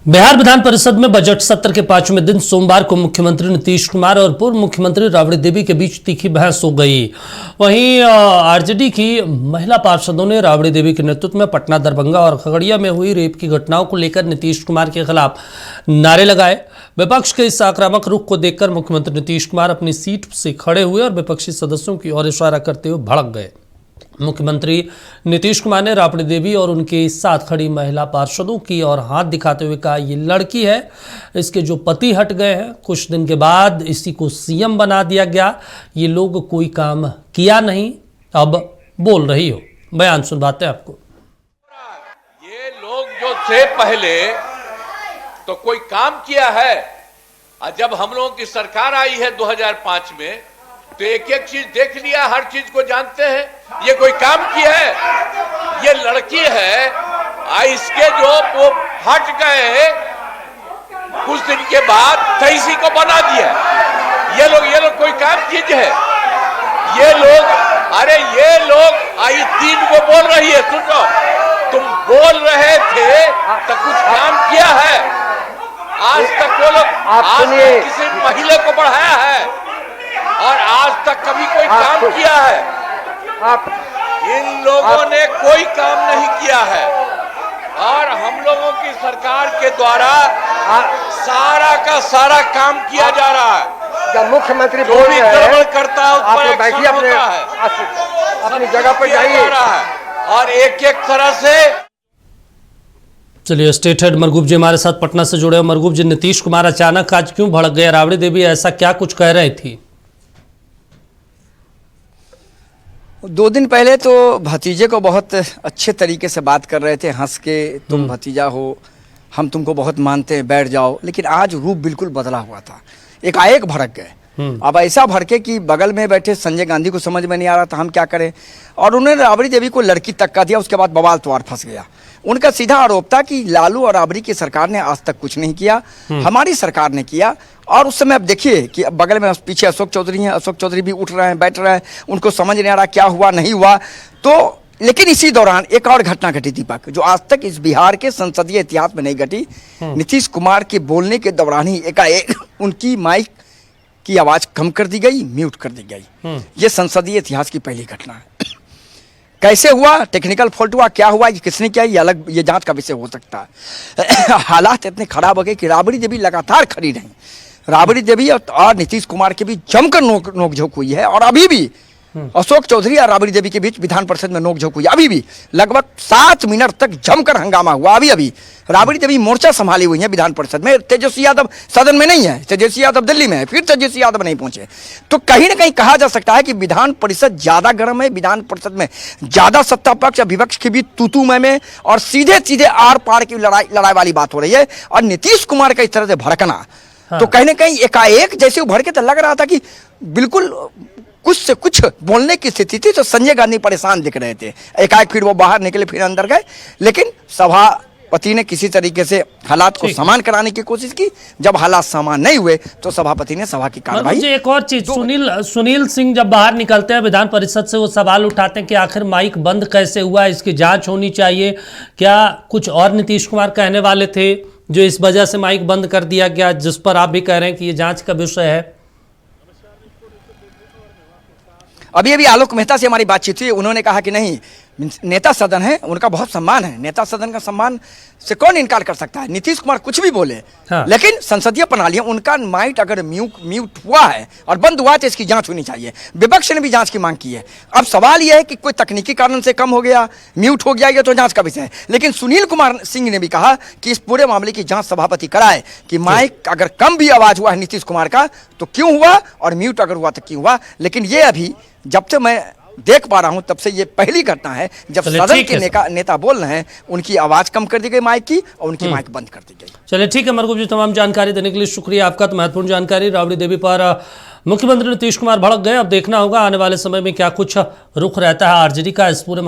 बिहार विधान परिषद में बजट सत्र के 5वें दिन सोमवार को मुख्यमंत्री नीतीश कुमार और पूर्व मुख्यमंत्री राबड़ी देवी के बीच तीखी बहस हो गई। वहीं आरजेडी की महिला पार्षदों ने राबड़ी देवी के नेतृत्व में पटना, दरभंगा और खगड़िया में हुई रेप की घटनाओं को लेकर नीतीश कुमार के खिलाफ नारे लगाए। विपक्ष के इस आक्रामक रुख को देखकर मुख्यमंत्री नीतीश कुमार अपनी सीट से खड़े हुए और विपक्षी सदस्यों की ओर इशारा करते हुए भड़क गए। मुख्यमंत्री नीतीश कुमार ने राबड़ी देवी और उनके साथ खड़ी महिला पार्षदों की ओर हाथ दिखाते हुए कहा, ये लड़की है, इसके जो पति हट गए हैं, कुछ दिन के बाद इसी को सीएम बना दिया गया, ये लोग कोई काम किया नहीं, अब बोल रही हो। बयान सुनवाते हैं आपको। ये लोग जो थे पहले तो कोई काम किया है, और जब हम लोगों की सरकार आई है 2005 में तो एक एक चीज देख लिया, हर चीज को जानते हैं। ये कोई काम किया है? ये लड़की है, इसके जो वो हट गए कुछ दिन के बाद तैसी को बना दिया। ये लोग कोई काम चीज है? ये लोग आई तीन को बोल रही है, सुनो, तुम बोल रहे थे तो कुछ काम किया है? आज तक वो लोग किसी महिला को बढ़ाया है और आज तक कभी कोई काम किया है? इन लोगों ने कोई काम नहीं किया है और हम लोगों की सरकार के द्वारा सारा का सारा काम किया जा रहा है। जब मुख्यमंत्री जो भी गड़बड़ करता है उस पर बैठिए, अपनी जगह पर जाइए और एक एक तरह से। चलिए, स्टेट हेड मरगूब जी हमारे साथ पटना से जुड़े। मरगूब जी, नीतीश कुमार अचानक आज क्यों भड़क गए? राबड़ी देवी ऐसा क्या कुछ कह रही थी? 2 दिन पहले तो भतीजे को बहुत अच्छे तरीके से बात कर रहे थे, हंस के, तुम भतीजा हो, हम तुमको बहुत मानते हैं, बैठ जाओ। लेकिन आज रूप बिल्कुल बदला हुआ था, एकाएक भड़क गए। अब ऐसा भड़के कि बगल में बैठे संजय गांधी को समझ में नहीं आ रहा था हम क्या करें, और उन्होंने राबड़ी देवी को लड़की तक का दिया। उसके बाद बवाल तो और फंस गया। उनका सीधा आरोप था कि लालू और राबड़ी की सरकार ने आज तक कुछ नहीं किया, हमारी सरकार ने किया। और उस समय अब देखिए कि बगल में पीछे अशोक चौधरी हैं, अशोक चौधरी भी उठ रहे हैं, बैठ रहे हैं, उनको समझ नहीं आ रहा क्या हुआ नहीं हुआ। तो लेकिन इसी दौरान एक और घटना घटी दीपक, जो आज तक इस बिहार के संसदीय इतिहास में नहीं घटी। नीतीश कुमार के बोलने के दौरान ही एकाएक उनकी माइक की आवाज कम कर दी गई, म्यूट कर दी गई। ये संसदीय इतिहास की पहली घटना है। कैसे हुआ, टेक्निकल फॉल्ट हुआ, क्या हुआ, ये किसने किया, ये अलग, ये जांच का विषय हो सकता है। हालात इतने खराब हो गए कि राबड़ी देवी लगातार खड़ी रही। राबड़ी देवी और नीतीश कुमार के बीच जमकर नोकझोंक हुई है, और अभी भी अशोक चौधरी और राबड़ी देवी के बीच विधान परिषद में नोकझोंक हुई। अभी भी लगभग 7 मिनट तक जमकर हंगामा हुआ। अभी राबड़ी देवी मोर्चा संभाली हुई है विधान परिषद में। तेजस्वी यादव सदन में नहीं है, तेजस्वी यादव दिल्ली में है, फिर तेजस्वी यादव नहीं पहुंचे। तो कहीं ना कहीं कहा जा सकता है कि विधान परिषद ज्यादा गर्म है, विधान परिषद में ज्यादा सत्ता पक्ष और विपक्ष के बीच तू में और सीधे सीधे आर पार की लड़ाई वाली बात हो रही है। और नीतीश कुमार का इस तरह से भड़कना, तो कहीं ना कहीं एकाएक जैसे वो भड़के तो लग रहा था कि बिल्कुल कुछ से कुछ बोलने की स्थिति थी। तो संजय गांधी परेशान दिख रहे थे। एकाएक फिर वो बाहर निकले, फिर अंदर गए, लेकिन सभापति ने किसी तरीके से हालात को समान कराने की कोशिश की। जब हालात समान नहीं हुए तो सभापति ने सभा की कार्रवाई। एक और चीज, सुनील सिंह जब बाहर निकलते हैं विधान परिषद से, वो सवाल उठाते हैं कि आखिर माइक बंद कैसे हुआ, इसकी जांच होनी चाहिए। क्या कुछ और नीतीश कुमार कहने वाले थे जो इस वजह से माइक बंद कर दिया गया, जिस पर आप भी कह रहे हैं कि ये जांच का विषय है? अभी आलोक मेहता से हमारी बातचीत हुई, उन्होंने कहा कि नहीं, नेता सदन है, उनका बहुत सम्मान है, नेता सदन का सम्मान से कौन इनकार कर सकता है। नीतीश कुमार कुछ भी बोले, लेकिन संसदीय प्रणाली, उनका माइक अगर म्यूट हुआ है और बंद हुआ तो इसकी जांच होनी चाहिए। विपक्ष ने भी जांच की मांग की है। अब सवाल यह है कि कोई तकनीकी कारण से कम हो गया, म्यूट हो गया, ये तो जांच का विषय है। लेकिन सुनील कुमार सिंह ने भी कहा कि इस पूरे मामले की जांच सभापति कराए कि माइक अगर कम भी आवाज हुआ है नीतीश कुमार का तो क्यों हुआ, और म्यूट अगर हुआ तो क्यों हुआ। लेकिन ये अभी जब से मैं देख पा रहा हूं तब से ये पहली घटना है जब सदन के नेता बोल रहे हैं, उनकी आवाज कम कर दी गई माइक की, और उनकी माइक बंद कर दी गई। चलिए ठीक है मरगूब जी, तमाम जानकारी देने के लिए शुक्रिया आपका। तो महत्वपूर्ण जानकारी, राबड़ी देवी पर मुख्यमंत्री नीतीश कुमार भड़क गए। अब देखना होगा आने वाले समय में क्या कुछ रुख रहता है आरजेडी का इस पूरे